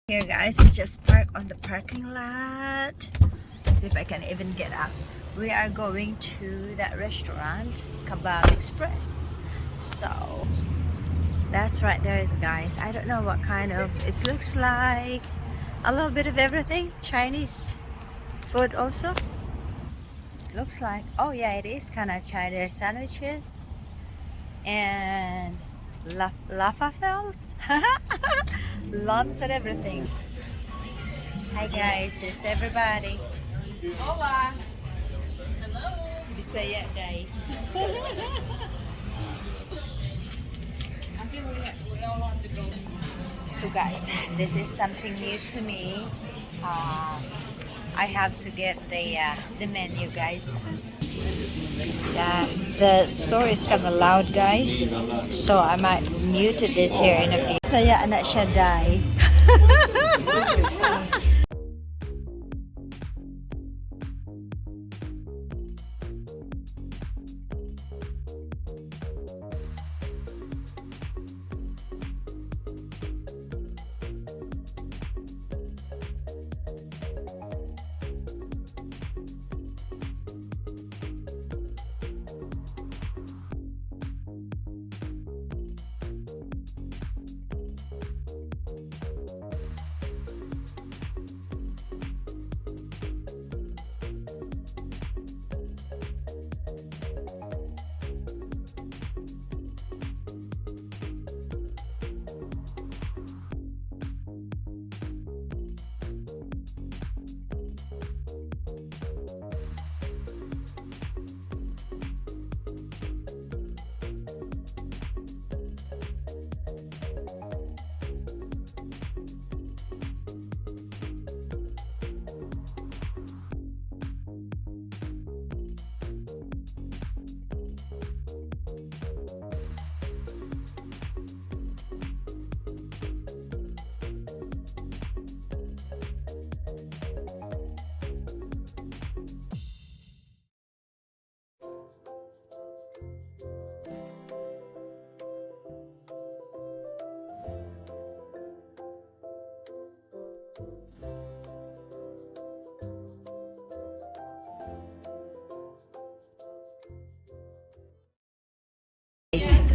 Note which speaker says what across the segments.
Speaker 1: Here guys, we just parked on the parking lot. Let's see if I can even get up. We are going to that restaurant, Kebab Express. So that's right there is guys. I don't know what kind of, it looks like a little bit of everything. Chinese food also. Looks like, oh yeah, it is kind of Chinese sandwiches and falafels, lumps and everything. Hi guys, here's everybody. Hola. Hello. Bisaya day. So guys, this is something new to me. I have to get the menu, guys. The store is kind of loud, guys, so I might mute this here in a few. Saya anak siya day.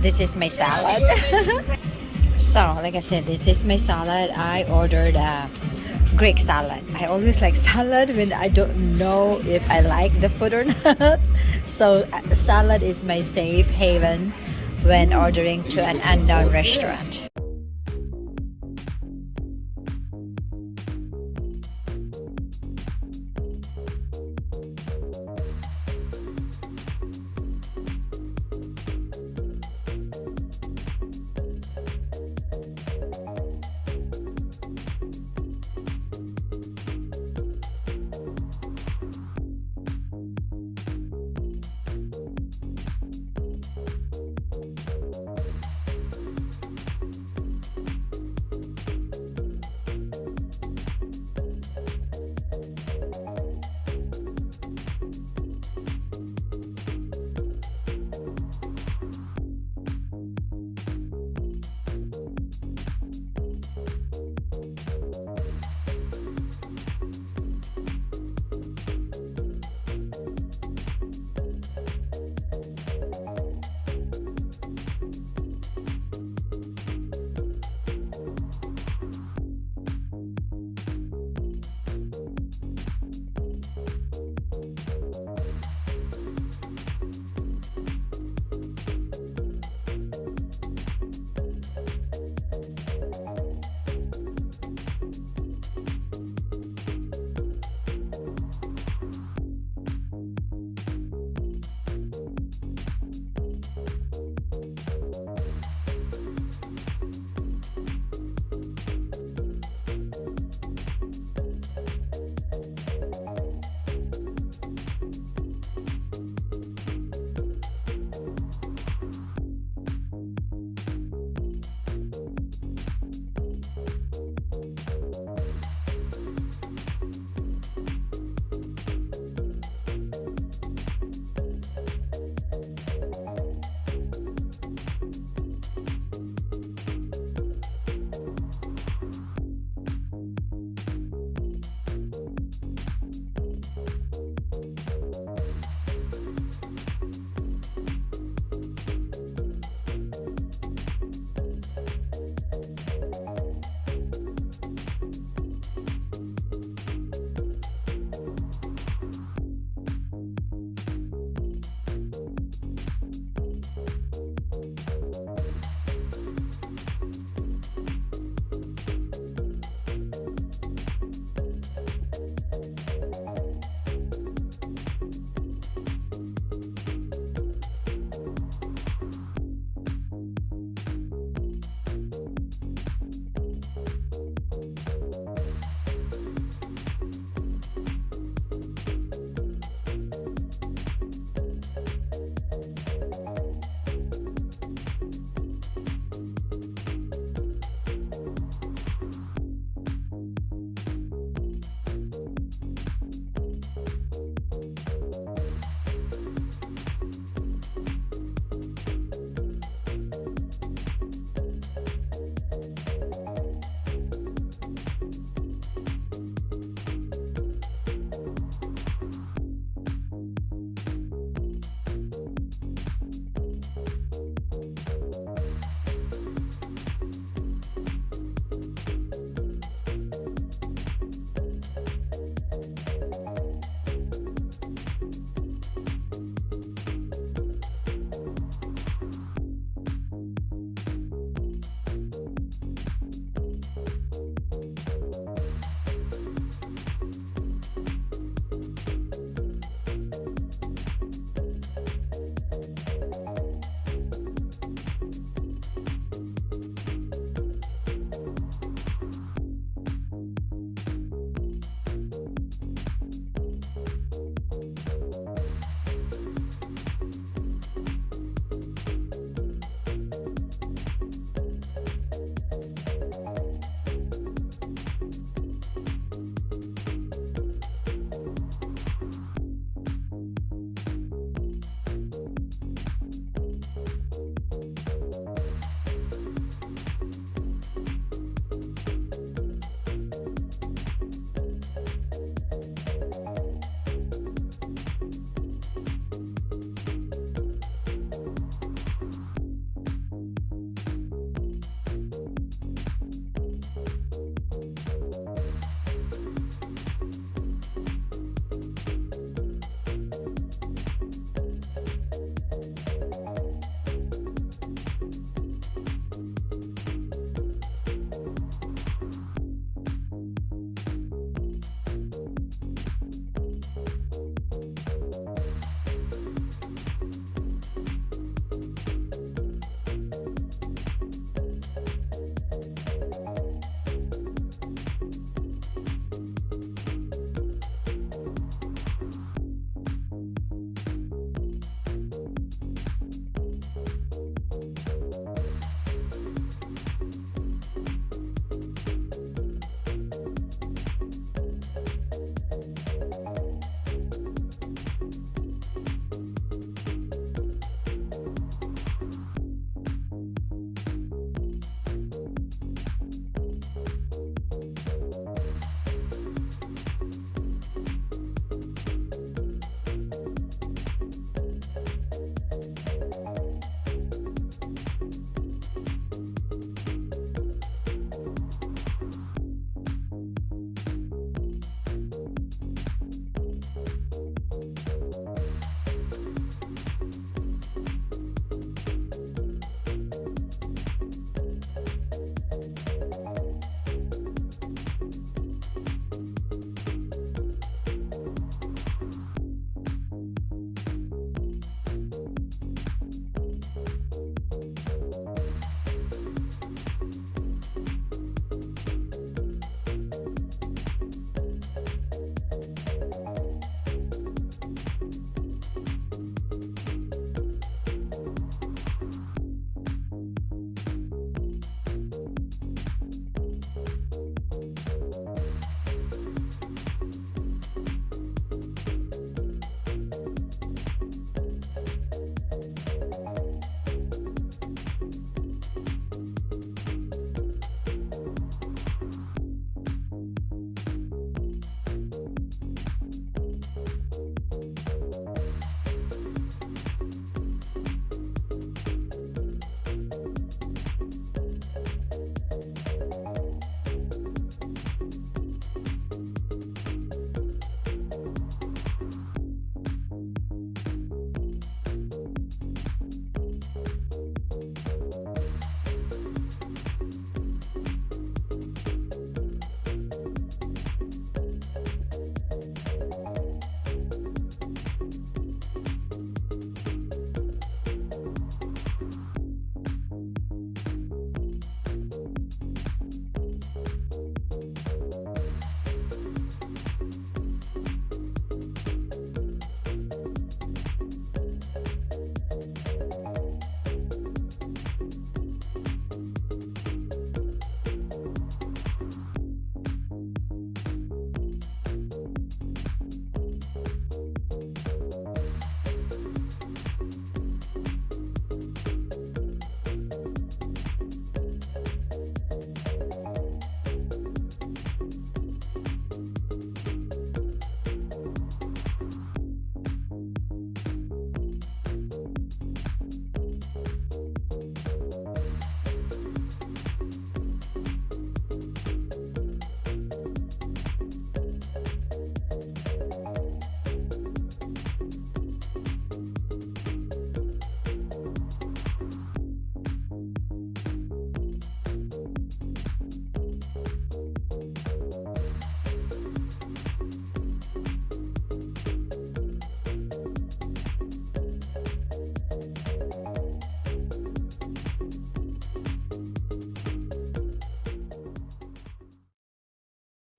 Speaker 1: This is my salad. So like I said, this is my salad. I ordered Greek salad. I always like salad when I don't know if I like the food or not. So salad is my safe haven when ordering to an unknown restaurant.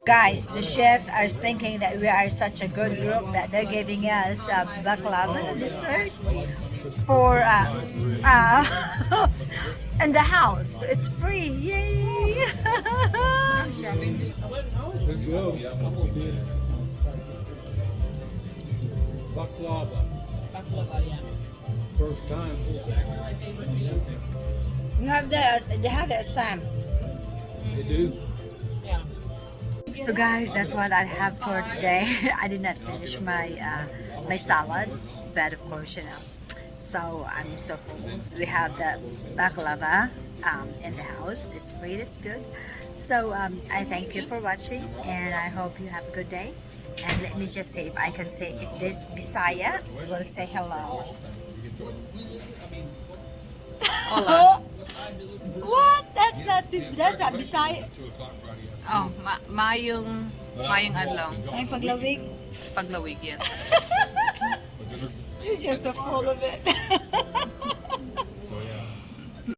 Speaker 1: Guys, the chef are thinking that we are such a good group that they're giving us baklava dessert for in the house. It's free. Yay!
Speaker 2: Good go. Baklava. First time.
Speaker 1: You have that. They have that Sam.
Speaker 2: They do.
Speaker 1: So guys, that's what I have for today. I did not finish my my salad, but of course, you know. So I'm so full. We have the baklava in the house. It's free. It's good. So I thank you for watching, and I hope you have a good day. And let me just say if I can say if this Bisaya will say hello.
Speaker 3: Hola.
Speaker 1: What? That's not Bisaya.
Speaker 3: Oh, mayong adlaw.
Speaker 1: Ay paglawig.
Speaker 3: Paglawig, yes.
Speaker 1: You're just so full of it.